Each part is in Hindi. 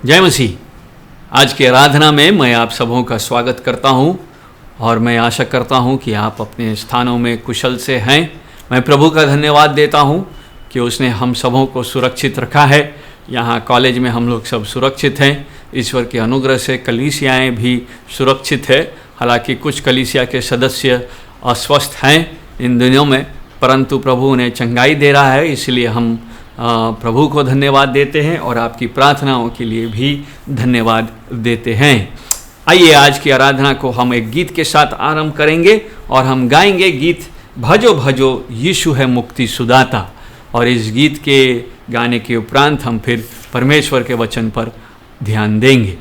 जय मसीह। आज की आराधना में मैं आप सबों का स्वागत करता हूं और मैं आशा करता हूं कि आप अपने स्थानों में कुशल से हैं। मैं प्रभु का धन्यवाद देता हूं कि उसने हम सबों को सुरक्षित रखा है। यहाँ कॉलेज में हम लोग सब सुरक्षित हैं। ईश्वर के अनुग्रह से कलीसियाएँ भी सुरक्षित है। हालांकि कुछ कलीसिया के सदस्य अस्वस्थ हैं इन दिनों में, परंतु प्रभु उन्हें चंगाई दे रहा है, इसलिए हम प्रभु को धन्यवाद देते हैं और आपकी प्रार्थनाओं के लिए भी धन्यवाद देते हैं। आइए आज की आराधना को हम एक गीत के साथ आरंभ करेंगे और हम गाएंगे गीत भजो भजो यीशु है मुक्ति सुदाता। और इस गीत के गाने के उपरांत हम फिर परमेश्वर के वचन पर ध्यान देंगे।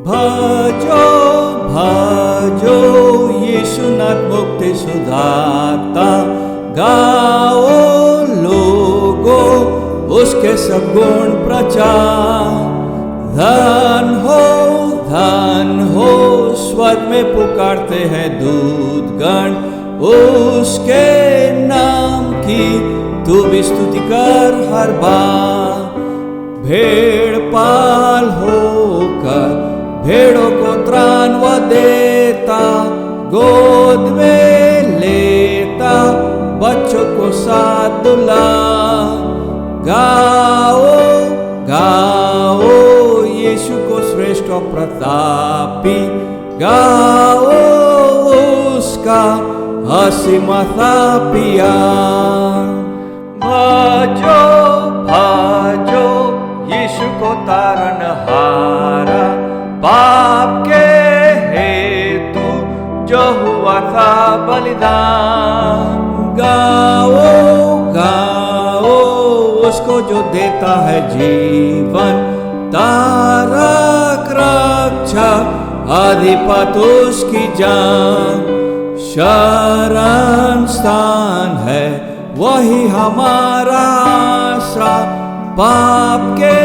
भजो यीशु नाथ मुक्ति सुदाता, गाओ लोगो उसके सब गुण प्रचार। धन हो स्वर्ग में पुकारते हैं दूतगण, उसके नाम की तू भी स्तुति कर हर बार। भेड़ पाल होकर भेड़ों को त्राण वो देता, गोद में लेता बच्चों को साथ दुला। गाओ गाओ यीशु को श्रेष्ठ और प्रतापी, गाओ उसका असीमता पिया। भजो भजो यीशु को तारनहारा, पाप के हेतु जो हुआ था बलिदान। गाओ गाओ उसको जो देता है जीवन, तारक रक्षा अधिपत उसकी जान। शरण स्थान है वही हमारा आसरा, पाप के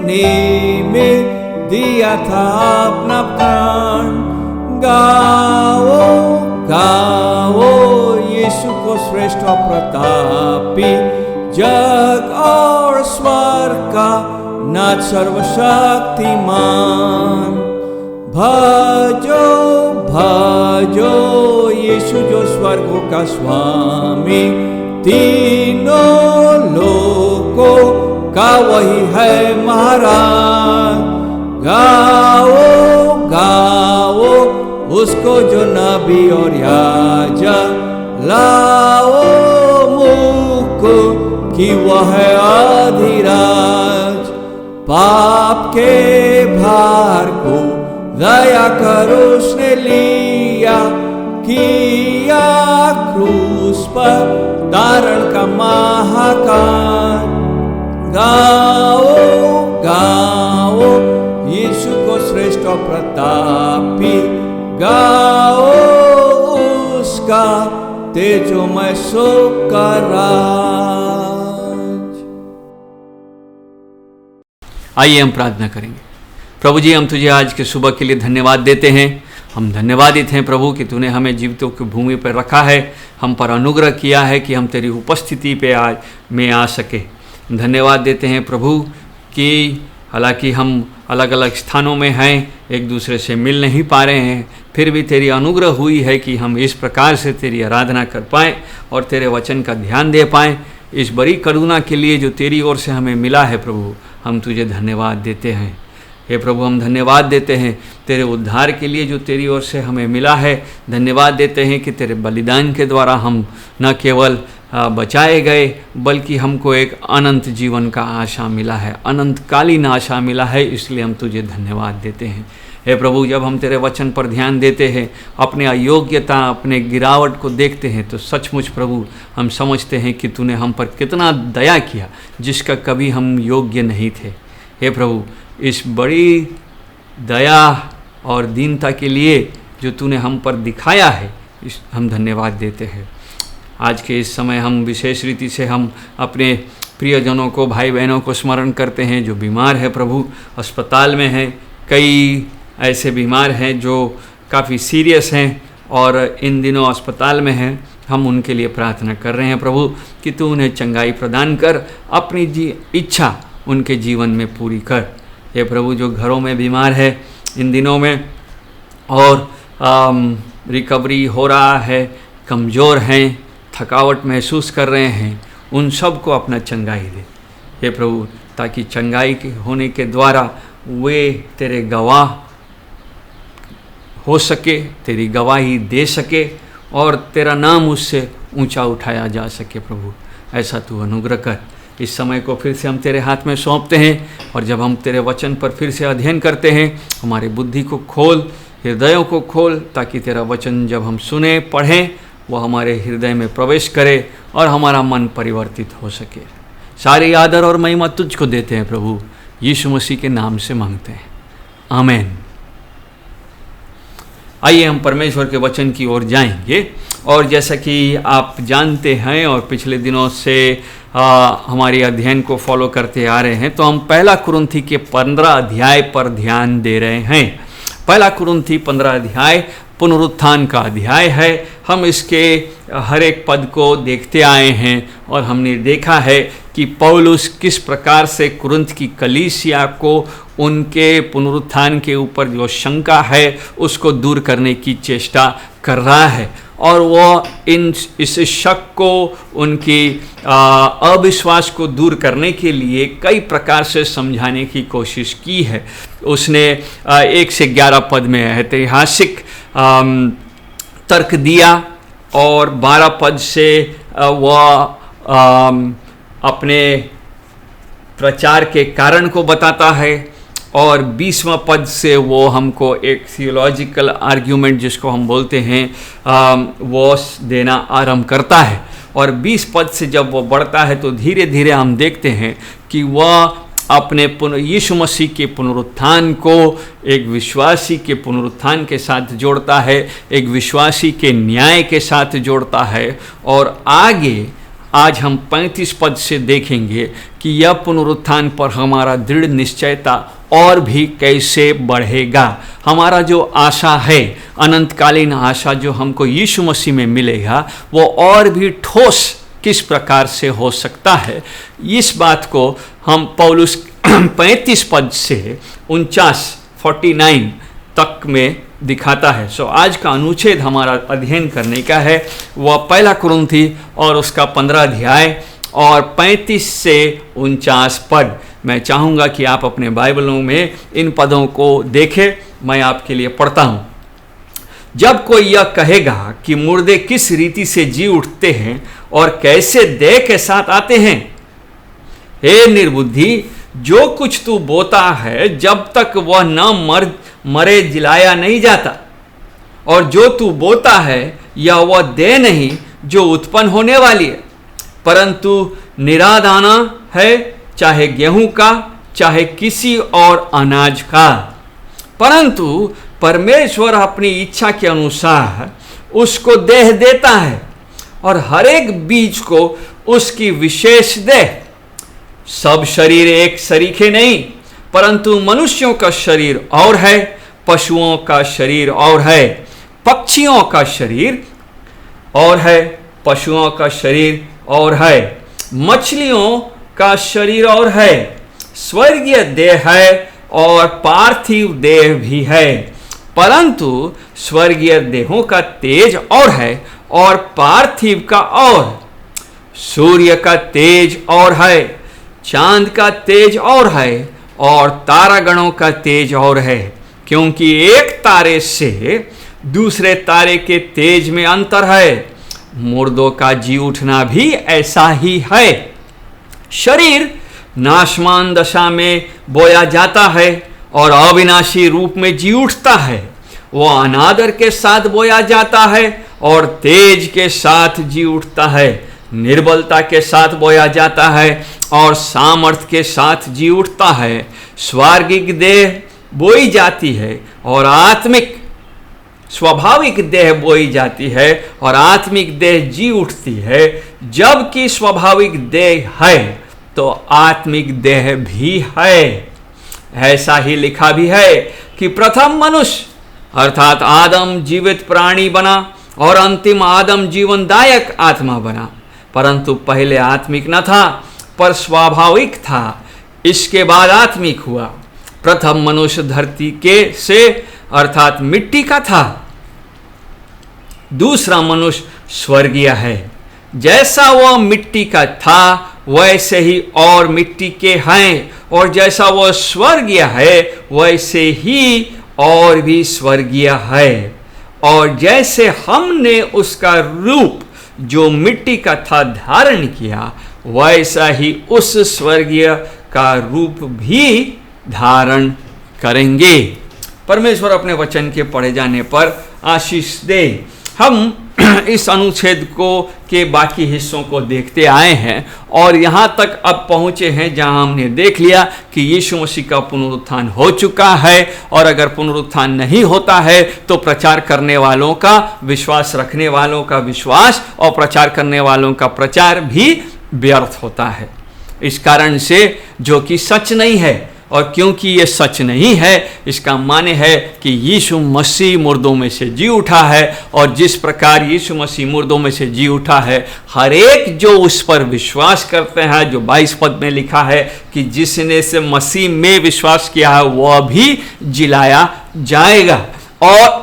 निमित्त दिया था अपना प्राण। गाओ गाओ यीशु को श्रेष्ठ और प्रतापी, जग और स्वर्ग का नाथ सर्वशक्तिमान। भजो भजो यीशु जो स्वर्गों का स्वामी, तीनों लोकों का वही है महाराज। गाओ गाओ उसको जो नबी और याजक, लाओ मुकुट कि वह है अधिराज। पाप के भार को दया कर उसने लिया, किया क्रूस पर तारण का महाकाल। गाओ गाओ यीशु को श्रेष्ठ और प्रतापी, गाओ उसका तेजोमय सुख का राज। आइए हम प्रार्थना करेंगे। प्रभु जी, हम तुझे आज के सुबह के लिए धन्यवाद देते हैं। हम धन्यवादित हैं प्रभु कि तूने हमें जीवितों की भूमि पर रखा है, हम पर अनुग्रह किया है कि हम तेरी उपस्थिति पे आज में आ सके। धन्यवाद देते हैं प्रभु कि हालांकि हम अलग अलग स्थानों में हैं, एक दूसरे से मिल नहीं पा रहे हैं, फिर भी तेरी अनुग्रह हुई है कि हम इस प्रकार से तेरी आराधना कर पाएँ और तेरे वचन का ध्यान दे पाएँ। इस बड़ी करुणा के लिए जो तेरी ओर से हमें मिला है प्रभु, हम तुझे धन्यवाद देते हैं। हे प्रभु, हम धन्यवाद देते हैं तेरे उद्धार के लिए जो तेरी ओर से हमें मिला है। धन्यवाद देते हैं कि तेरे बलिदान के द्वारा हम न केवल बचाए गए, बल्कि हमको एक अनंत जीवन का आशा मिला है, अनंतकालीन आशा मिला है। इसलिए हम तुझे धन्यवाद देते हैं। हे प्रभु, जब हम तेरे वचन पर ध्यान देते हैं, अपने अयोग्यता, अपने गिरावट को देखते हैं, तो सचमुच प्रभु हम समझते हैं कि तूने हम पर कितना दया किया, जिसका कभी हम योग्य नहीं थे। हे प्रभु, इस बड़ी दया और दीनता के लिए जो तूने हम पर दिखाया है, हम धन्यवाद देते हैं। आज के इस समय हम विशेष रीति से हम अपने प्रियजनों को, भाई बहनों को स्मरण करते हैं जो बीमार है प्रभु, अस्पताल में हैं। कई ऐसे बीमार हैं जो काफ़ी सीरियस हैं और इन दिनों अस्पताल में हैं। हम उनके लिए प्रार्थना कर रहे हैं प्रभु कि तू उन्हें चंगाई प्रदान कर, अपनी इच्छा उनके जीवन में पूरी कर। हे प्रभु, जो घरों में बीमार है इन दिनों में और रिकवरी हो रहा है, कमज़ोर हैं, थकावट महसूस कर रहे हैं, उन सब को अपना चंगाई दे हे प्रभु, ताकि चंगाई के होने के द्वारा वे तेरे गवाह हो सके, तेरी गवाही दे सके और तेरा नाम उससे ऊंचा उठाया जा सके। प्रभु, ऐसा तू अनुग्रह कर। इस समय को फिर से हम तेरे हाथ में सौंपते हैं और जब हम तेरे वचन पर फिर से अध्ययन करते हैं, हमारे बुद्धि को खोल, हृदयों को खोल, ताकि तेरा वचन जब हम सुने, पढ़ें, वह हमारे हृदय में प्रवेश करे और हमारा मन परिवर्तित हो सके। सारी आदर और महिमा तुझको देते हैं प्रभु, यीशु मसीह के नाम से मांगते हैं, आमीन। आइए हम परमेश्वर के वचन की ओर जाएंगे और जैसा कि आप जानते हैं और पिछले दिनों से हमारे अध्ययन को फॉलो करते आ रहे हैं, तो हम पहला कुरिन्थी के 15 अध्याय पर ध्यान दे रहे हैं। पहला कुरिन्थी 15 अध्याय पुनरुत्थान का अध्याय है। हम इसके हर एक पद को देखते आए हैं और हमने देखा है कि पौलुस किस प्रकार से कुरिन्थ की कलीसिया को उनके पुनरुत्थान के ऊपर जो शंका है उसको दूर करने की चेष्टा कर रहा है और वो इस शक को, उनकी अविश्वास को दूर करने के लिए कई प्रकार से समझाने की कोशिश की है। उसने 1 से 11 पद में ऐतिहासिक तर्क दिया और 12 पद से वह अपने प्रचार के कारण को बताता है और 20वां पद से वो हमको एक थियोलॉजिकल आर्ग्यूमेंट, जिसको हम बोलते हैं, वो देना आरंभ करता है। और 20 पद से जब वो बढ़ता है तो धीरे धीरे हम देखते हैं कि वह अपने यीशु मसीह के पुनरुत्थान को एक विश्वासी के पुनरुत्थान के साथ जोड़ता है, एक विश्वासी के न्याय के साथ जोड़ता है। और आगे आज हम 35 पद से देखेंगे कि यह पुनरुत्थान पर हमारा दृढ़ निश्चयता और भी कैसे बढ़ेगा। हमारा जो आशा है, अनंतकालीन आशा जो हमको यीशु मसीह में मिलेगा, वो और भी ठोस किस प्रकार से हो सकता है। इस बात को हम पौलुस 35 पद से 49 तक में दिखाता है। सो आज का अनुच्छेद हमारा अध्ययन करने का है वह पहला कुरिन्थी और उसका 15 अध्याय और 35 से 49 पद। मैं चाहूँगा कि आप अपने बाइबलों में इन पदों को देखें। मैं आपके लिए पढ़ता हूँ। जब कोई यह कहेगा कि मुर्दे किस रीति से जी उठते हैं और कैसे देह के साथ आते हैं, हे निर्बुद्धि, जो कुछ तू बोता है जब तक वह न मरे जिलाया नहीं जाता, और जो तू बोता है यह वह देह नहीं जो उत्पन्न होने वाली है, परंतु निरादाना है, चाहे गेहूं का चाहे किसी और अनाज का। परंतु परमेश्वर अपनी इच्छा के अनुसार उसको देह देता है और हर एक बीज को उसकी विशेष देह। सब शरीर एक सरीखे नहीं, परंतु मनुष्यों का शरीर और है, पशुओं का शरीर और है, पक्षियों का शरीर और है, पशुओं का शरीर और है, मछलियों का शरीर और है, स्वर्गीय देह है और पार्थिव देह भी है। परंतु स्वर्गीय देहों का तेज और है और पार्थिव का और। सूर्य का तेज और है, चांद का तेज और है और तारागणों का तेज और है, क्योंकि एक तारे से दूसरे तारे के तेज में अंतर है। मुर्दों का जी उठना भी ऐसा ही है। शरीर नाशमान दशा में बोया जाता है और अविनाशी रूप में जी उठता है। वो अनादर के साथ बोया जाता है और तेज के साथ जी उठता है। निर्बलता के साथ बोया जाता है और सामर्थ्य के साथ जी उठता है। स्वार्गिक देह बोई जाती है और आत्मिक स्वाभाविक देह बोई जाती है और आत्मिक देह जी उठती है। जबकि स्वाभाविक देह है तो आत्मिक देह भी है। ऐसा ही लिखा भी है कि प्रथम मनुष्य अर्थात आदम जीवित प्राणी बना और अंतिम आदम जीवनदायक आत्मा बना, परंतु पहले आत्मिक न था पर स्वाभाविक था, इसके बाद आत्मिक हुआ। प्रथम मनुष्य धरती के से अर्थात मिट्टी का था, दूसरा मनुष्य स्वर्गीय है। जैसा वह मिट्टी का था वैसे ही और मिट्टी के हैं, और जैसा वह स्वर्गीय है वैसे ही और भी स्वर्गीय है। और जैसे हमने उसका रूप जो मिट्टी का था धारण किया, वैसा ही उस स्वर्गीय का रूप भी धारण करेंगे। परमेश्वर अपने वचन के पढ़े जाने पर आशीष दे। हम इस अनुच्छेद को के बाकी हिस्सों को देखते आए हैं और यहाँ तक अब पहुँचे हैं जहाँ हमने देख लिया कि यीशु मसीह का पुनरुत्थान हो चुका है, और अगर पुनरुत्थान नहीं होता है तो प्रचार करने वालों का, विश्वास रखने वालों का विश्वास और प्रचार करने वालों का प्रचार भी व्यर्थ होता है। इस कारण से जो कि सच नहीं है, और क्योंकि ये सच नहीं है, इसका माने है कि यीशु मसीह मुर्दों में से जी उठा है, और जिस प्रकार यीशु मसीह मुर्दों में से जी उठा है, हर एक जो उस पर विश्वास करते हैं, जो 22 पद में लिखा है कि जिसने से मसीह में विश्वास किया है वह भी जिलाया जाएगा। और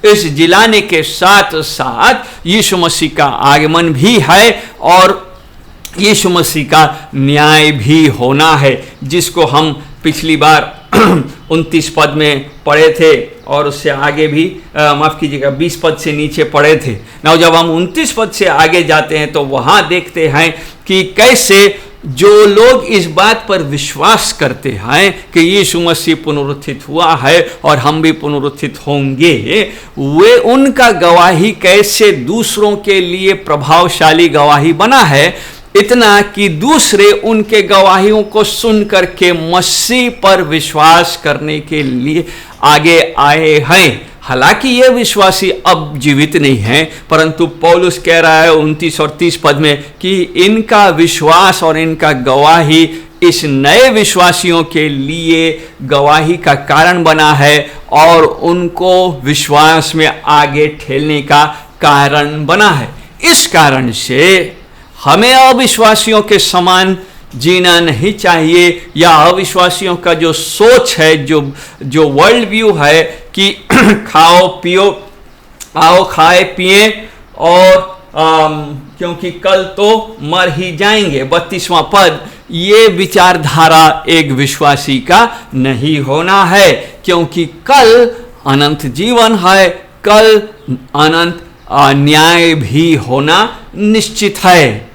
इस जिलाने के साथ साथ यीशु मसीह का आगमन भी है और यीशु मसीह का न्याय भी होना है, जिसको हम पिछली बार 29 पद में पढ़े थे और उससे आगे भी माफ़ कीजिएगा 20 पद से नीचे पढ़े थे ना। जब हम 29 पद से आगे जाते हैं तो वहाँ देखते हैं कि कैसे जो लोग इस बात पर विश्वास करते हैं कि यीशु मसीह पुनरुत्थित हुआ है और हम भी पुनरुत्थित होंगे, वे उनका गवाही कैसे दूसरों के लिए प्रभावशाली गवाही बना है, इतना कि दूसरे उनके गवाहियों को सुन करके मसीह पर विश्वास करने के लिए आगे आए हैं। हालांकि ये विश्वासी अब जीवित नहीं हैं, परंतु पौलुस कह रहा है 29 और 30 पद में कि इनका विश्वास और इनका गवाही इस नए विश्वासियों के लिए गवाही का कारण बना है और उनको विश्वास में आगे ठेलने का कारण बना है। इस कारण से हमें अविश्वासियों के समान जीना नहीं चाहिए, या अविश्वासियों का जो सोच है, जो वर्ल्ड व्यू है कि खाओ पियो, आओ खाए पिए और क्योंकि कल तो मर ही जाएंगे, 32वां पद, ये विचारधारा एक विश्वासी का नहीं होना है, क्योंकि कल अनंत जीवन है, कल अनंत न्याय भी होना निश्चित है।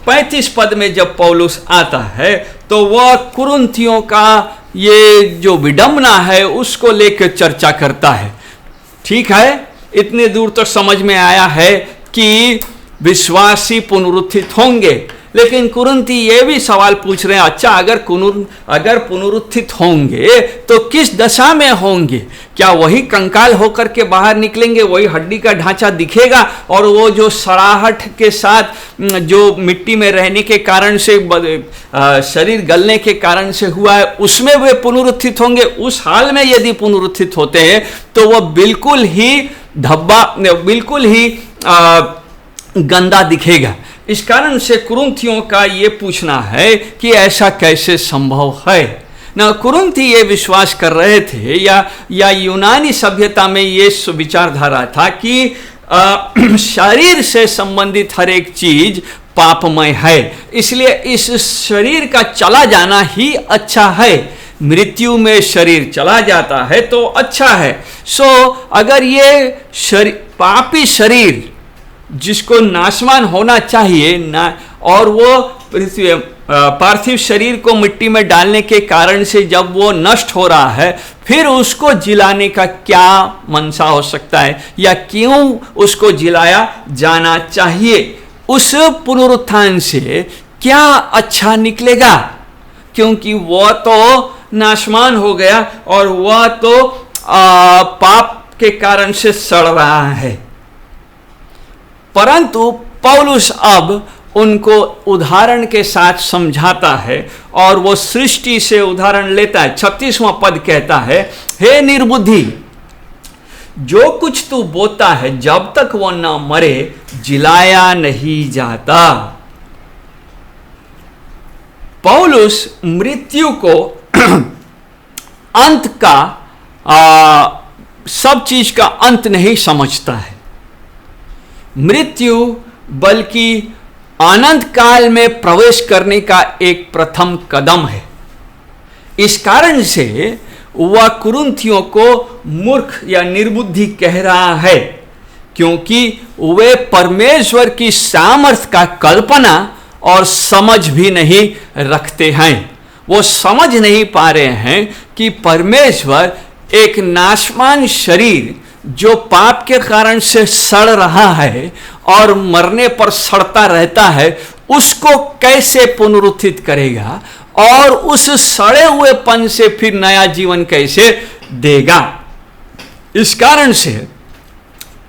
35 पद में जब पौलुस आता है तो वह कुरिन्थियों का ये जो विडंबना है उसको लेकर चर्चा करता है। ठीक है, इतने दूर तक समझ में आया है कि विश्वासी पुनरुत्थित होंगे, लेकिन कुरिन्थी ये भी सवाल पूछ रहे हैं, अच्छा अगर पुनरुत्थित होंगे तो किस दशा में होंगे? क्या वही कंकाल होकर के बाहर निकलेंगे, वही हड्डी का ढांचा दिखेगा और वो जो सड़ाहट के साथ जो मिट्टी में रहने के कारण से शरीर गलने के कारण से हुआ है उसमें वे पुनरुत्थित होंगे? उस हाल में यदि पुनरुत्थित होते हैं तो वह बिल्कुल ही धब्बा, बिल्कुल ही गंदा दिखेगा। इस कारण से कुरिन्थियों का ये पूछना है कि ऐसा कैसे संभव है ना। कुरिन्थी ये विश्वास कर रहे थे या यूनानी सभ्यता में ये विचारधारा था कि शरीर से संबंधित हर एक चीज पापमय है, इसलिए इस शरीर का चला जाना ही अच्छा है। मृत्यु में शरीर चला जाता है तो अच्छा है। अगर ये पापी शरीर जिसको नाशवान होना चाहिए ना, और वो पार्थिव शरीर को मिट्टी में डालने के कारण से जब वो नष्ट हो रहा है, फिर उसको जिलाने का क्या मनसा हो सकता है, या क्यों उसको जिलाया जाना चाहिए? उस पुनरुत्थान से क्या अच्छा निकलेगा? क्योंकि वह तो नाशवान हो गया और वह तो पाप के कारण से सड़ रहा है। परंतु पौलुस अब उनको उदाहरण के साथ समझाता है और वो सृष्टि से उदाहरण लेता है। 36वां पद कहता है, हे निर्बुद्धि, जो कुछ तू बोता है जब तक वो न मरे जिलाया नहीं जाता। पौलुस मृत्यु को अंत का सब चीज का अंत नहीं समझता है। मृत्यु बल्कि अनंत काल में प्रवेश करने का एक प्रथम कदम है। इस कारण से वह कुरिन्थियों को मूर्ख या निर्बुद्धि कह रहा है, क्योंकि वे परमेश्वर की सामर्थ्य का कल्पना और समझ भी नहीं रखते हैं। वो समझ नहीं पा रहे हैं कि परमेश्वर एक नाशवान शरीर जो पाप के कारण से सड़ रहा है और मरने पर सड़ता रहता है, उसको कैसे पुनरुत्थित करेगा और उस सड़े हुए पन से फिर नया जीवन कैसे देगा। इस कारण से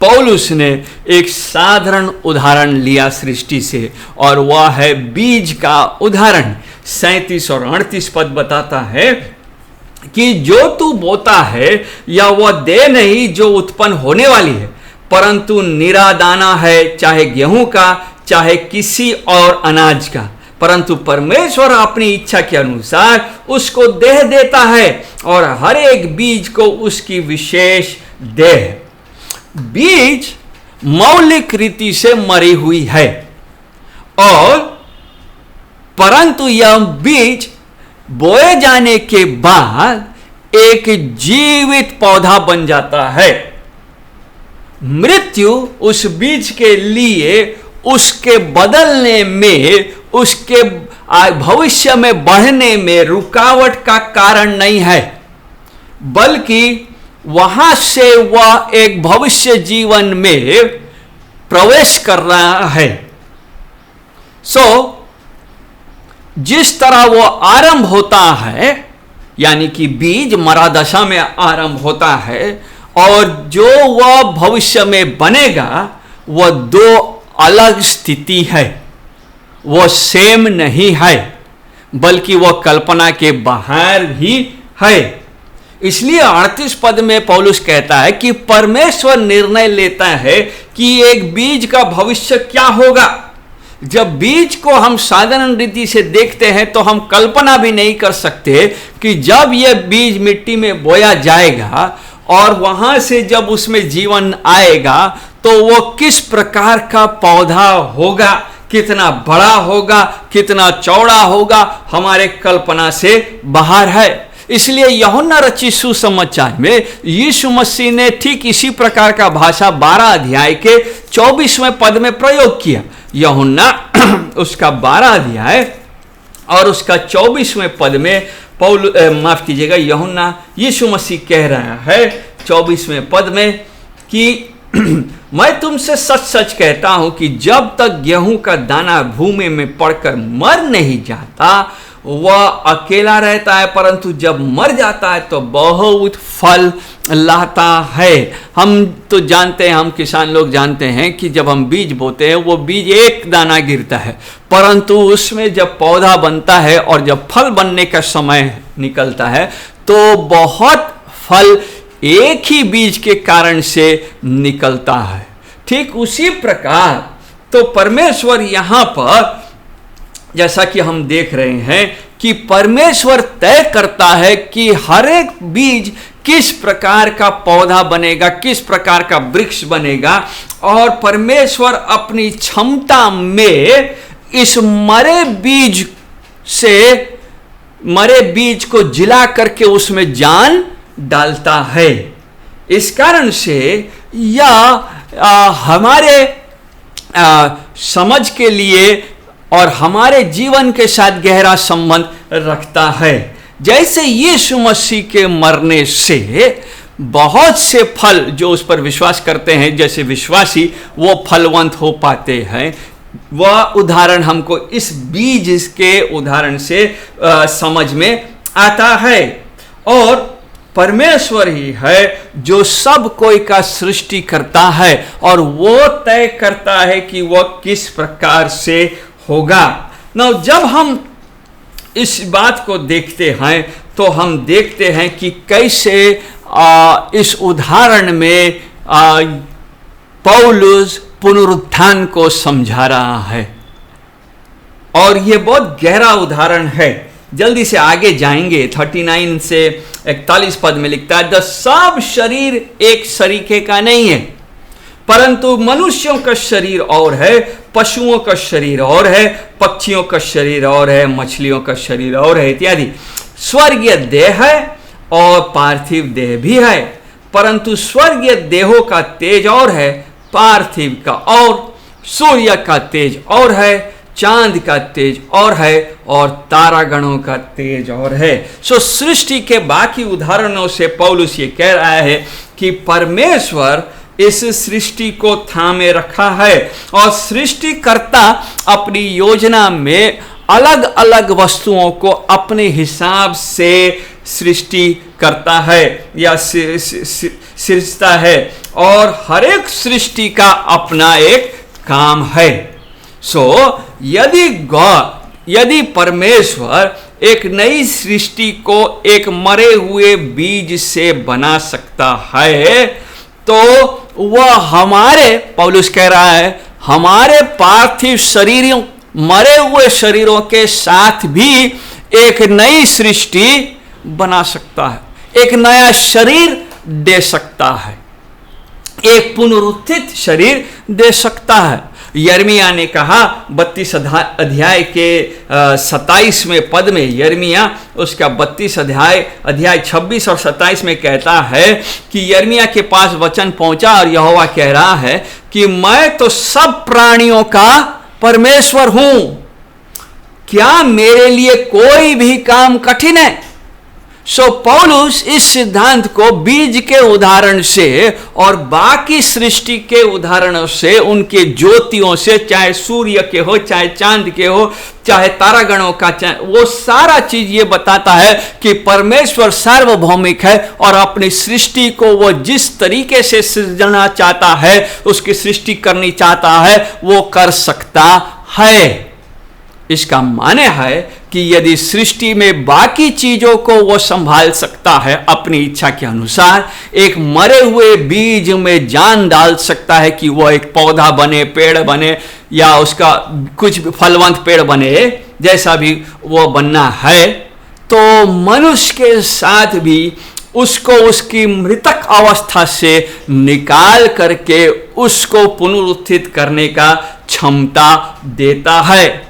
पौलुस ने एक साधारण उदाहरण लिया सृष्टि से, और वह है बीज का उदाहरण। 37 और 38 पद बताता है कि जो तू बोता है या वह दे नहीं जो उत्पन्न होने वाली है, परंतु निरा दाना है, चाहे गेहूं का चाहे किसी और अनाज का, परंतु परमेश्वर अपनी इच्छा के अनुसार उसको देह देता है और हर एक बीज को उसकी विशेष देह। बीज मौलिक रीति से मरी हुई है, और परंतु यह बीज बोए जाने के बाद एक जीवित पौधा बन जाता है। मृत्यु उस बीज के लिए उसके बदलने में, उसके भविष्य में बढ़ने में रुकावट का कारण नहीं है, बल्कि वहां से वह एक भविष्य जीवन में प्रवेश कर रहा है। जिस तरह वो आरंभ होता है, यानी कि बीज मरा दशा में आरंभ होता है, और जो वह भविष्य में बनेगा वह दो अलग स्थिति है। वो सेम नहीं है, बल्कि वह कल्पना के बाहर ही है। इसलिए 38 पद में पौलुस कहता है कि परमेश्वर निर्णय लेता है कि एक बीज का भविष्य क्या होगा। जब बीज को हम साधारण रीति से देखते हैं तो हम कल्पना भी नहीं कर सकते कि जब यह बीज मिट्टी में बोया जाएगा और वहां से जब उसमें जीवन आएगा तो वो किस प्रकार का पौधा होगा, कितना बड़ा होगा, कितना चौड़ा होगा, हमारे कल्पना से बाहर है। इसलिए यूहन्ना रचित सुसमाचार में यीशु मसीह ने ठीक इसी प्रकार का भाषा 12 अध्याय के 24वें पद में प्रयोग किया। यूहन्ना उसका 12 अध्याय और उसका 24वें पद में माफ कीजिएगा, यूहन्ना यीशु मसीह कह रहा है 24वें पद में कि मैं तुमसे सच सच कहता हूं कि जब तक गेहूं का दाना भूमि में पड़कर मर नहीं जाता वह अकेला रहता है, परंतु जब मर जाता है तो बहुत फल लाता है। हम तो जानते हैं, हम किसान लोग जानते हैं कि जब हम बीज बोते हैं वो बीज एक दाना गिरता है, परंतु उसमें जब पौधा बनता है और जब फल बनने का समय निकलता है तो बहुत फल एक ही बीज के कारण से निकलता है। ठीक उसी प्रकार तो परमेश्वर यहाँ पर, जैसा कि हम देख रहे हैं कि परमेश्वर तय करता है कि हर एक बीज किस प्रकार का पौधा बनेगा, किस प्रकार का वृक्ष बनेगा, और परमेश्वर अपनी क्षमता में इस मरे बीज को जिला करके उसमें जान डालता है। इस कारण से यह हमारे समझ के लिए और हमारे जीवन के साथ गहरा संबंध रखता है। जैसे यीशु मसीह के मरने से बहुत से फल जो उस पर विश्वास करते हैं, जैसे विश्वासी वो फलवंत हो पाते हैं, वह उदाहरण हमको इस बीज के उदाहरण से समझ में आता है। और परमेश्वर ही है जो सब कोई का सृष्टि करता है और वो तय करता है कि वह किस प्रकार से होगा। ना जब हम इस बात को देखते हैं तो हम देखते हैं कि कैसे इस उदाहरण में पौलुस पुनरुत्थान को समझा रहा है और यह बहुत गहरा उदाहरण है। जल्दी से आगे जाएंगे। 39 से 41 पद में लिखता है, सब शरीर एक सरीखे का नहीं है, परंतु मनुष्यों का शरीर और है, पशुओं का शरीर और है, पक्षियों का शरीर और है, मछलियों का शरीर और है इत्यादि। स्वर्गीय देह है और पार्थिव देह भी है, परंतु स्वर्गीय देहों का तेज और है, पार्थिव का और, सूर्य का तेज और है, चांद का तेज और है, और तारागणों का तेज और है। सृष्टि के बाकी उदाहरणों से पौलुस ये कह रहा है कि परमेश्वर इस सृष्टि को थामे रखा है और सृष्टिकर्ता अपनी योजना में अलग अलग वस्तुओं को अपने हिसाब से सृष्टि करता है या सृजता है, और हर एक सृष्टि का अपना एक काम है। यदि परमेश्वर एक नई सृष्टि को एक मरे हुए बीज से बना सकता है, तो वह हमारे, पौलुस कह रहा है, हमारे पार्थिव शरीरों, मरे हुए शरीरों के साथ भी एक नई सृष्टि बना सकता है, एक नया शरीर दे सकता है, एक पुनरुत्थित शरीर दे सकता है। यिर्मयाह ने कहा 32 अध्याय के 27वें पद में, यिर्मयाह उसका 32 अध्याय 26 और 27 में कहता है कि यिर्मयाह के पास वचन पहुंचा और यहोवा कह रहा है कि मैं तो सब प्राणियों का परमेश्वर हूं, क्या मेरे लिए कोई भी काम कठिन है? पौलुस इस सिद्धांत को बीज के उदाहरण से और बाकी सृष्टि के उदाहरणों से, उनके ज्योतियों से, चाहे सूर्य के हो, चाहे चांद के हो, चाहे तारागणों का, चाहे वो सारा चीज ये बताता है कि परमेश्वर सार्वभौमिक है और अपनी सृष्टि को वो जिस तरीके से सृजना चाहता है, उसकी सृष्टि करनी चाहता है, वो कर सकता है। इसका माने है कि यदि सृष्टि में बाकी चीजों को वो संभाल सकता है अपनी इच्छा के अनुसार, एक मरे हुए बीज में जान डाल सकता है कि वो एक पौधा बने, पेड़ बने, या उसका कुछ फलवंत पेड़ बने, जैसा भी वो बनना है, तो मनुष्य के साथ भी उसको उसकी मृतक अवस्था से निकाल करके उसको पुनरुत्थित करने का क्षमता देता है।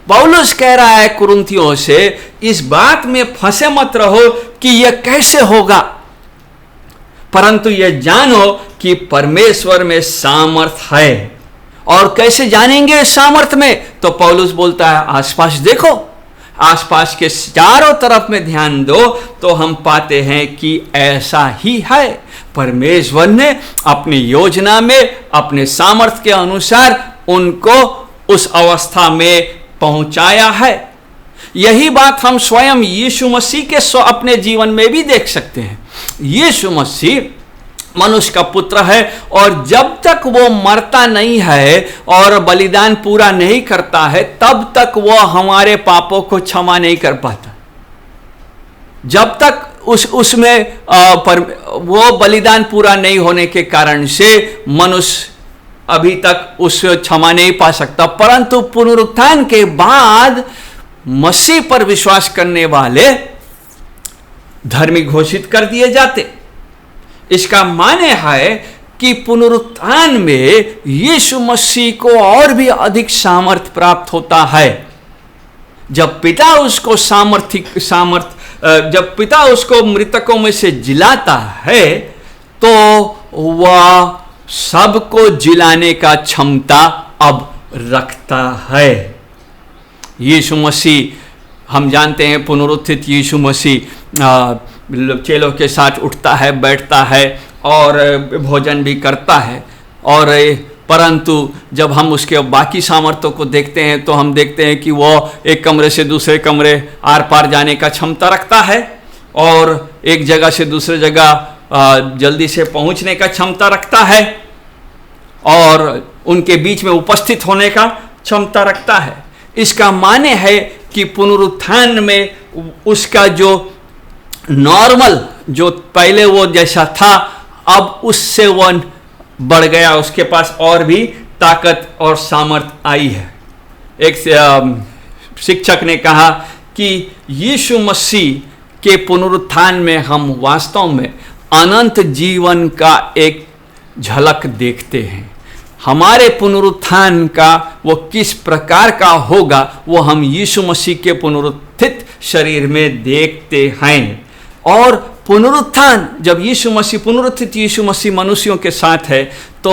पौलुस कह रहा है कुरिन्थियों से, इस बात में फंसे मत रहो कि यह कैसे होगा, परंतु यह जानो कि परमेश्वर में सामर्थ है। और कैसे जानेंगे सामर्थ में? तो पौलुस बोलता है, आसपास देखो, आसपास के चारों तरफ में ध्यान दो, तो हम पाते हैं कि ऐसा ही है। परमेश्वर ने अपनी योजना में अपने सामर्थ के अनुसार उनको उस अवस्था में पहुंचाया है। यही बात हम स्वयं यीशु मसीह के अपने जीवन में भी देख सकते हैं। यीशु मसीह मनुष्य का पुत्र है और जब तक वो मरता नहीं है और बलिदान पूरा नहीं करता है, तब तक वो हमारे पापों को क्षमा नहीं कर पाता। जब तक उसमें वो बलिदान पूरा नहीं होने के कारण से मनुष्य अभी तक उससे क्षमा नहीं पा सकता, परंतु पुनरुत्थान के बाद मसीह पर विश्वास करने वाले धर्मी घोषित कर दिए जाते। इसका माने है कि पुनरुत्थान में यीशु मसीह को और भी अधिक सामर्थ प्राप्त होता है। जब पिता उसको मृतकों में से जिलाता है, तो वह सबको जिलाने का क्षमता अब रखता है। यीशु मसीह हम जानते हैं पुनरुत्थित यीशु मसीह चेलों के साथ उठता है, बैठता है और भोजन भी करता है। और परंतु जब हम उसके बाकी सामर्थ्यों को देखते हैं तो हम देखते हैं कि वो एक कमरे से दूसरे कमरे आर पार जाने का क्षमता रखता है और एक जगह से दूसरे जगह जल्दी से पहुंचने का क्षमता रखता है और उनके बीच में उपस्थित होने का क्षमता रखता है। इसका माने है कि पुनरुत्थान में उसका जो नॉर्मल, जो पहले वो जैसा था, अब उससे वो बढ़ गया, उसके पास और भी ताकत और सामर्थ आई है। एक शिक्षक ने कहा कि यीशु मसीह के पुनरुत्थान में हम वास्तव में अनंत जीवन का एक झलक देखते हैं। हमारे पुनरुत्थान का वो किस प्रकार का होगा वो हम यीशु मसीह के पुनरुत्थित शरीर में देखते हैं। और पुनरुत्थान, जब यीशु मसीह पुनरुत्थित यीशु मसीह मनुष्यों के साथ है तो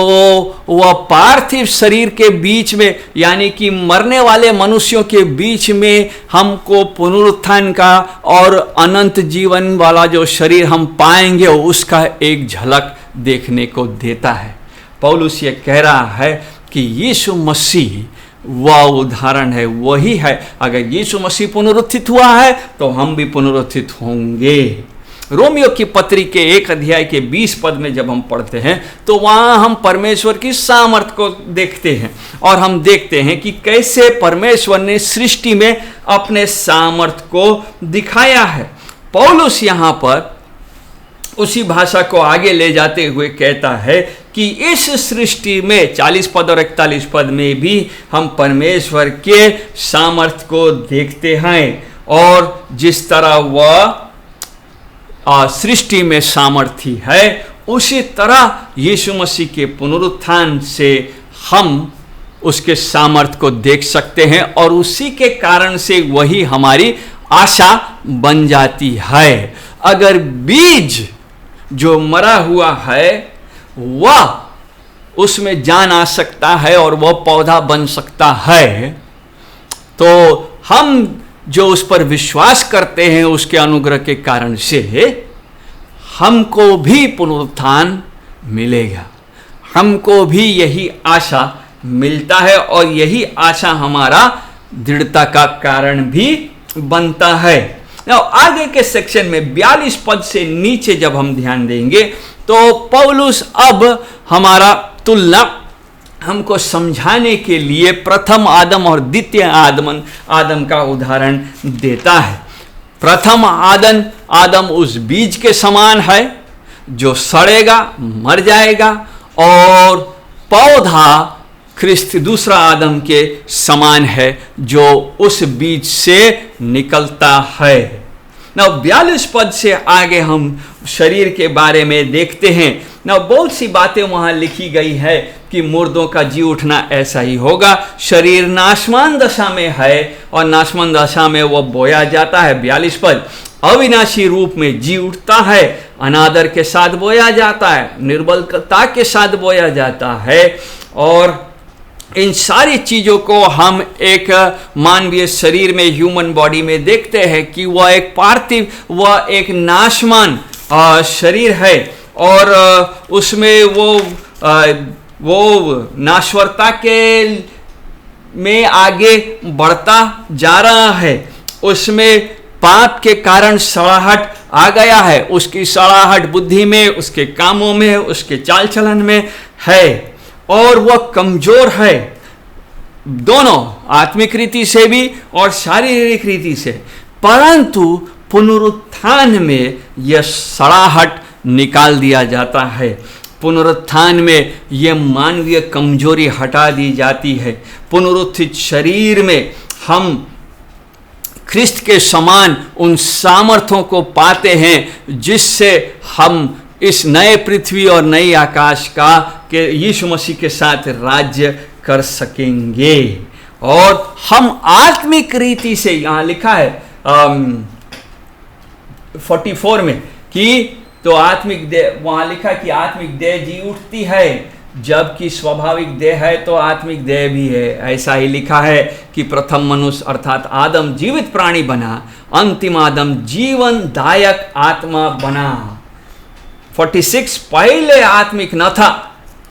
वह पार्थिव शरीर के बीच में, यानी कि मरने वाले मनुष्यों के बीच में हमको पुनरुत्थान का और अनंत जीवन वाला जो शरीर हम पाएंगे उसका एक झलक देखने को देता है। पौलुस ये कह रहा है कि यीशु मसीह वह उदाहरण है, वही है। अगर यीशु मसीह पुनरुत्थित हुआ है तो हम भी पुनरुत्थित होंगे। रोमियो की पत्री के 1 अध्याय के 20 पद में जब हम पढ़ते हैं तो वहाँ हम परमेश्वर की सामर्थ को देखते हैं और हम देखते हैं कि कैसे परमेश्वर ने सृष्टि में अपने सामर्थ को दिखाया है। पौलुस यहाँ पर उसी भाषा को आगे ले जाते हुए कहता है कि इस सृष्टि में 40 पद और 41 पद में भी हम परमेश्वर के सामर्थ को देखते हैं और जिस तरह वह सृष्टि में सामर्थी है उसी तरह यीशु मसीह के पुनरुत्थान से हम उसके सामर्थ को देख सकते हैं और उसी के कारण से वही हमारी आशा बन जाती है। अगर बीज जो मरा हुआ है वह उसमें जान आ सकता है और वह पौधा बन सकता है, तो हम जो उस पर विश्वास करते हैं उसके अनुग्रह के कारण से हमको भी पुनरुत्थान मिलेगा, हमको भी यही आशा मिलता है और यही आशा हमारा दृढ़ता का कारण भी बनता है। आगे के सेक्शन में 42 पद से नीचे जब हम ध्यान देंगे तो पौलुस अब हमारा तुलना हमको समझाने के लिए प्रथम आदम और द्वितीय आदम का उदाहरण देता है। प्रथम आदम उस बीज के समान है जो सड़ेगा, मर जाएगा, और पौधा ख्रिस्त दूसरा आदम के समान है जो उस बीज से निकलता है। 42 पद से आगे हम शरीर के बारे में देखते हैं। बहुत सी बातें वहाँ लिखी गई है कि मुर्दों का जी उठना ऐसा ही होगा। शरीर नाशमान दशा में है और नाशमान दशा में वह बोया जाता है। 42 पद, अविनाशी रूप में जी उठता है, अनादर के साथ बोया जाता है, निर्बलता के साथ बोया जाता है। और इन सारी चीज़ों को हम एक मानवीय शरीर में, ह्यूमन बॉडी में देखते हैं कि वह एक पार्थिव, वह एक नाशमान शरीर है और उसमें वो नाश्वरता के में आगे बढ़ता जा रहा है। उसमें पाप के कारण सड़ाहट आ गया है, उसकी सड़ाहट बुद्धि में, उसके कामों में, उसके चाल चलन में है और वह कमजोर है, दोनों आत्मिक रीति से भी और शारीरिक रीति से। परंतु पुनरुत्थान में यह सड़ाहट निकाल दिया जाता है। पुनरुत्थान में यह मानवीय कमजोरी हटा दी जाती है। पुनरुत्थित शरीर में हम ख्रिस्त के समान उन सामर्थ्यों को पाते हैं जिससे हम इस नए पृथ्वी और नई आकाश का के यीशु मसीह के साथ राज्य कर सकेंगे। और हम आत्मिक रीति से, यहाँ लिखा है 44 में कि तो आत्मिक देह, वहाँ लिखा कि आत्मिक देह जी उठती है जबकि स्वाभाविक देह है तो आत्मिक देह भी है। ऐसा ही लिखा है कि प्रथम मनुष्य अर्थात आदम जीवित प्राणी बना, अंतिम आदम जीवनदायक आत्मा बना। 46 पहले आत्मिक न था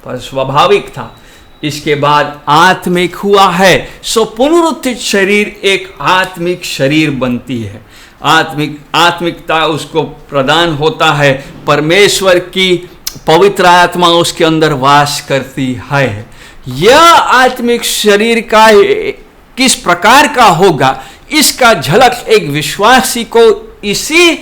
पर स्वाभाविक था, इसके बाद आत्मिक हुआ है। सो पुनरुत्थित शरीर एक आत्मिक शरीर बनती है। आत्मिकता उसको प्रदान होता है, परमेश्वर की पवित्र आत्मा उसके अंदर वास करती है। यह आत्मिक शरीर का किस प्रकार का होगा, इसका झलक एक विश्वासी को इसी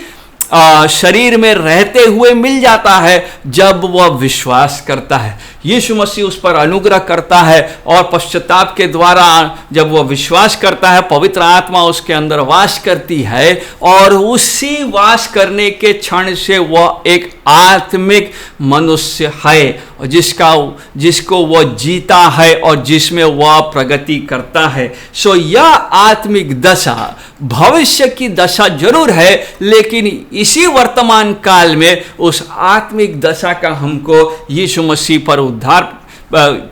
शरीर में रहते हुए मिल जाता है जब वह विश्वास करता है। यीशु मसीह उस पर अनुग्रह करता है और पश्चाताप के द्वारा जब वह विश्वास करता है, पवित्र आत्मा उसके अंदर वास करती है और उसी वास करने के क्षण से वह एक आत्मिक मनुष्य है जिसको वह जीता है और जिसमें वह प्रगति करता है। सो यह आत्मिक दशा भविष्य की दशा जरूर है, लेकिन इसी वर्तमान काल में उस आत्मिक दशा का हमको यीशु मसीह पर उद्धार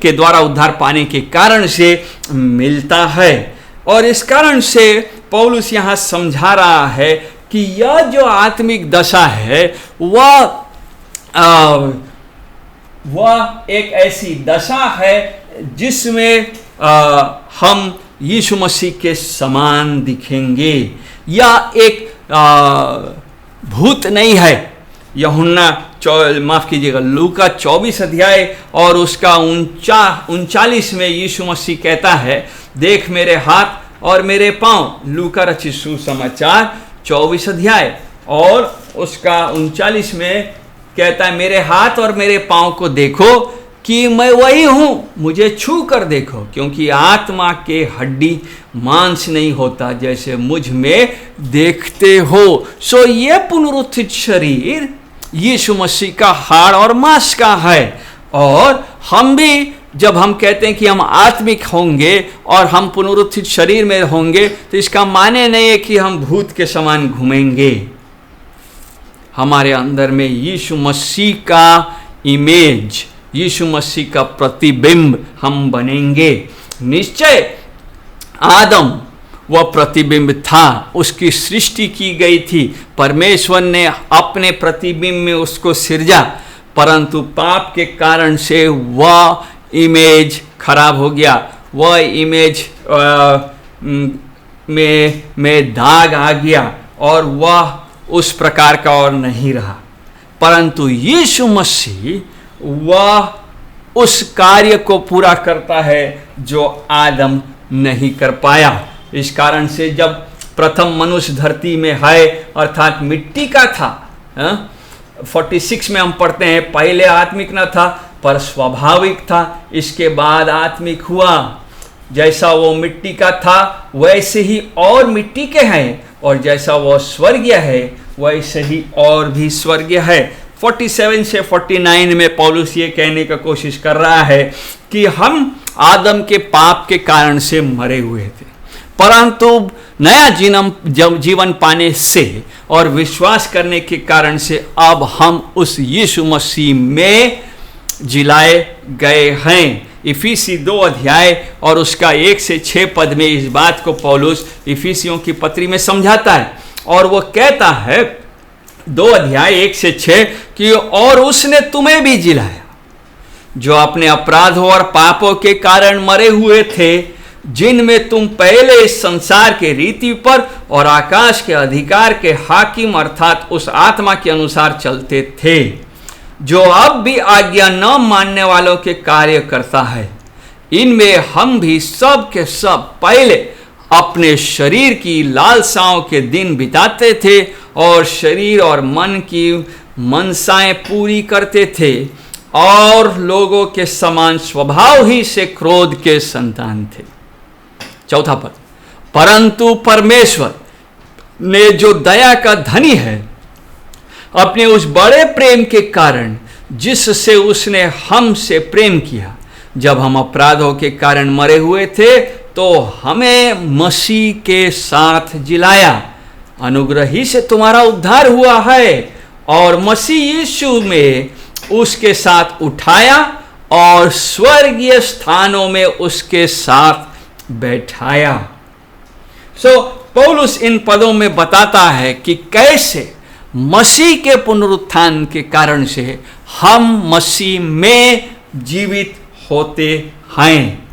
के द्वारा उद्धार पाने के कारण से मिलता है। और इस कारण से पौलुस यहाँ समझा रहा है कि यह जो आत्मिक दशा है वह एक ऐसी दशा है जिसमें हम यीशु मसीह के समान दिखेंगे। यह एक भूत नहीं है। यूहन्ना माफ कीजिएगा, लूका 24 अध्याय और उसका 39 में यीशु मसीह कहता है, देख मेरे हाथ और मेरे पांव। लूका रचित सुसमाचार 24 अध्याय और उसका 39 में कहता है, मेरे हाथ और मेरे पांव को देखो कि मैं वही हूं, मुझे छू कर देखो, क्योंकि आत्मा के हड्डी मांस नहीं होता जैसे मुझ में देखते हो। सो ये पुनरुत्थित शरीर यीशु मसीह का हाड़ और मांस का है। और हम भी जब हम कहते हैं कि हम आत्मिक होंगे और हम पुनरुत्थित शरीर में होंगे, तो इसका माने नहीं है कि हम भूत के समान घूमेंगे। हमारे अंदर में यीशु मसीह का इमेज, यीशु मसीह का प्रतिबिंब हम बनेंगे। निश्चय आदम वह प्रतिबिंब था, उसकी सृष्टि की गई थी, परमेश्वर ने अपने प्रतिबिंब में उसको सिरजा, परंतु पाप के कारण से वह इमेज खराब हो गया। वह इमेज में दाग आ गया और वह उस प्रकार का और नहीं रहा। परंतु यीशु मसीह वह उस कार्य को पूरा करता है जो आदम नहीं कर पाया। इस कारण से जब प्रथम मनुष्य धरती में है अर्थात मिट्टी का था, 46 में हम पढ़ते हैं, पहले आत्मिक न था पर स्वाभाविक था, इसके बाद आत्मिक हुआ। जैसा वो मिट्टी का था वैसे ही और मिट्टी के हैं, और जैसा वो स्वर्गीय है वैसे ही और भी स्वर्गीय है। 47 से 49 में पौलुस ये कहने का कोशिश कर रहा है कि हम आदम के पाप के कारण से मरे हुए थे, परंतु नया जीवन पाने से और विश्वास करने के कारण से अब हम उस यीशु मसीह में जिलाए गए हैं। इफिसी 2 अध्याय और उसका 1 से 6 पद में इस बात को पौलुस इफिसियों की पत्री में समझाता है, और वो कहता है 2 अध्याय 1 से 6 कि और उसने तुम्हें भी जिलाया जो अपने अपराधों और पापों के कारण मरे हुए थे, जिनमें तुम पहले इस संसार के रीति पर और आकाश के अधिकार के हाकिम अर्थात उस आत्मा के अनुसार चलते थे, जो अब भी आज्ञा न मानने वालों के कार्य करता है। इनमें हम भी सब के सब पहले अपने शरीर की लालसाओं के दिन बिताते थे और शरीर और मन की मनसाएं पूरी करते थे, और लोगों के समान स्वभाव ही से क्रोध के संतान थे। 4 पद, परंतु परमेश्वर ने जो दया का धनी है, अपने उस बड़े प्रेम के कारण जिससे उसने हमसे प्रेम किया, जब हम अपराधों के कारण मरे हुए थे तो हमें मसीह के साथ जिलाया। अनुग्रह ही से तुम्हारा उद्धार हुआ है, और मसीह यीशु में उसके साथ उठाया और स्वर्गीय स्थानों में उसके साथ बैठाया। पौलुस इन पदों में बताता है कि कैसे मसीह के पुनरुत्थान के कारण से हम मसीह में जीवित होते हैं।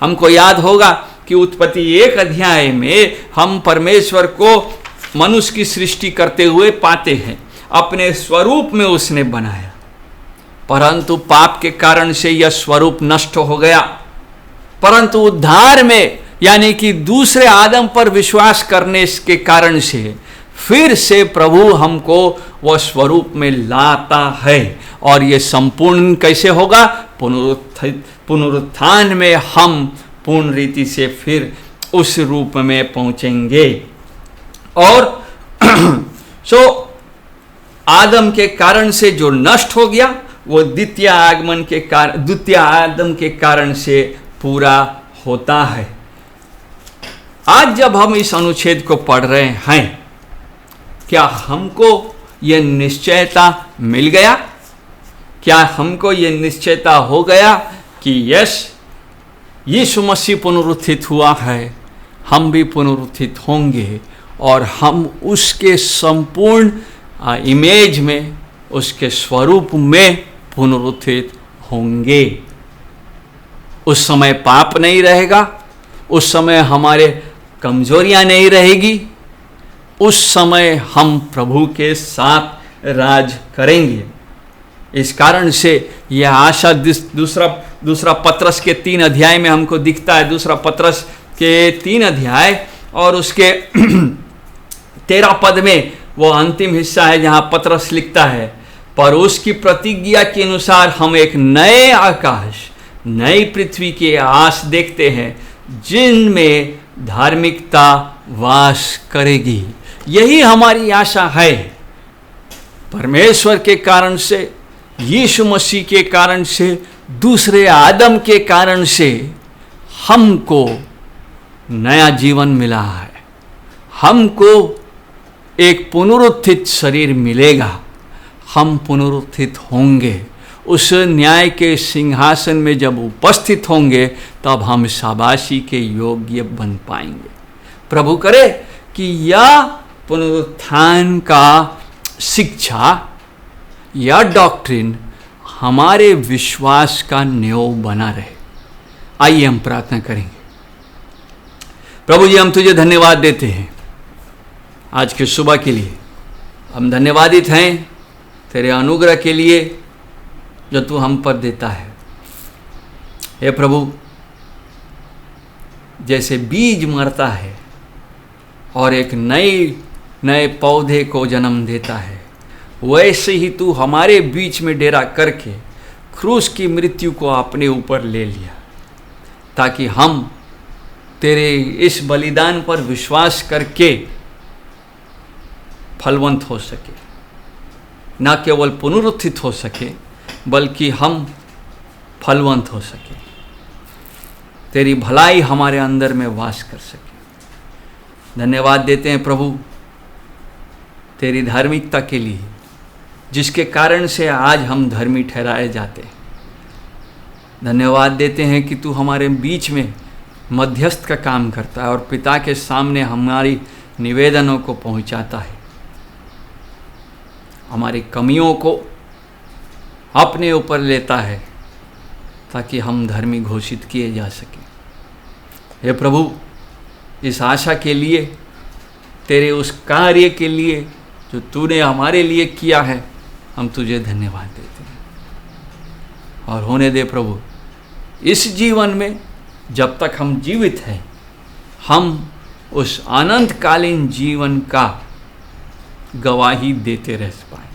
हमको याद होगा कि उत्पत्ति 1 अध्याय में हम परमेश्वर को मनुष्य की सृष्टि करते हुए पाते हैं। अपने स्वरूप में उसने बनाया, परंतु पाप के कारण से यह स्वरूप नष्ट हो गया। परंतु उद्धार में यानी कि दूसरे आदम पर विश्वास करने के कारण से फिर से प्रभु हमको वह स्वरूप में लाता है। और ये संपूर्ण कैसे होगा? पुनरुत्थान में हम पूर्ण रीति से फिर उस रूप में पहुंचेंगे। और आदम के कारण से जो नष्ट हो गया वो द्वितीय आदम के कारण से पूरा होता है। आज जब हम इस अनुच्छेद को पढ़ रहे हैं, क्या हमको यह निश्चयता मिल गया? क्या हमको यह निश्चयता हो गया कि यस, यीशु मसीह पुनरुत्थित हुआ है, हम भी पुनरुत्थित होंगे और हम उसके संपूर्ण इमेज में, उसके स्वरूप में पुनरुत्थित होंगे। उस समय पाप नहीं रहेगा, उस समय हमारे कमजोरियां नहीं रहेगी, उस समय हम प्रभु के साथ राज करेंगे। इस कारण से यह आशा दूसरा पत्रस के 3 अध्याय में हमको दिखता है। दूसरा पत्रस के 3 अध्याय और उसके 13 पद में वो अंतिम हिस्सा है जहां पत्रस लिखता है, पर उसकी प्रतिज्ञा के अनुसार हम एक नए आकाश, नई पृथ्वी की आस देखते हैं जिनमें धार्मिकता वास करेगी। यही हमारी आशा है। परमेश्वर के कारण से, यीशु मसीह के कारण से, दूसरे आदम के कारण से हमको नया जीवन मिला है। हमको एक पुनरुत्थित शरीर मिलेगा, हम पुनरुत्थित होंगे। उस न्याय के सिंहासन में जब उपस्थित होंगे तब हम शाबाशी के योग्य बन पाएंगे। प्रभु करे कि यह पुनरुत्थान का शिक्षा या डॉक्ट्रिन हमारे विश्वास का न्योव बना रहे। आइए हम प्रार्थना करेंगे। प्रभु जी, हम तुझे धन्यवाद देते हैं आज की सुबह के लिए। हम धन्यवादित हैं तेरे अनुग्रह के लिए जो तू हम पर देता है। हे प्रभु, जैसे बीज मरता है और एक नए पौधे को जन्म देता है, वैसे ही तू हमारे बीच में डेरा करके क्रूस की मृत्यु को अपने ऊपर ले लिया, ताकि हम तेरे इस बलिदान पर विश्वास करके फलवंत हो सके, न केवल पुनरुत्थित हो सके बल्कि हम फलवंत हो सके, तेरी भलाई हमारे अंदर में वास कर सके। धन्यवाद देते हैं प्रभु तेरी धार्मिकता के लिए, जिसके कारण से आज हम धर्मी ठहराए जाते हैं। धन्यवाद देते हैं कि तू हमारे बीच में मध्यस्थ का काम करता है और पिता के सामने हमारी निवेदनों को पहुंचाता है, हमारी कमियों को अपने ऊपर लेता है ताकि हम धर्मी घोषित किए जा सकें। हे प्रभु, इस आशा के लिए, तेरे उस कार्य के लिए जो तूने हमारे लिए किया है, हम तुझे धन्यवाद देते हैं। और होने दे प्रभु, इस जीवन में जब तक हम जीवित हैं, हम उस अनंतकालीन जीवन का गवाही देते रह पाए।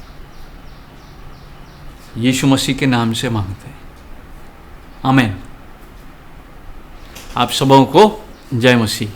यीशु मसीह के नाम से मांगते हैं, आमीन। आप सबों को जय मसीह।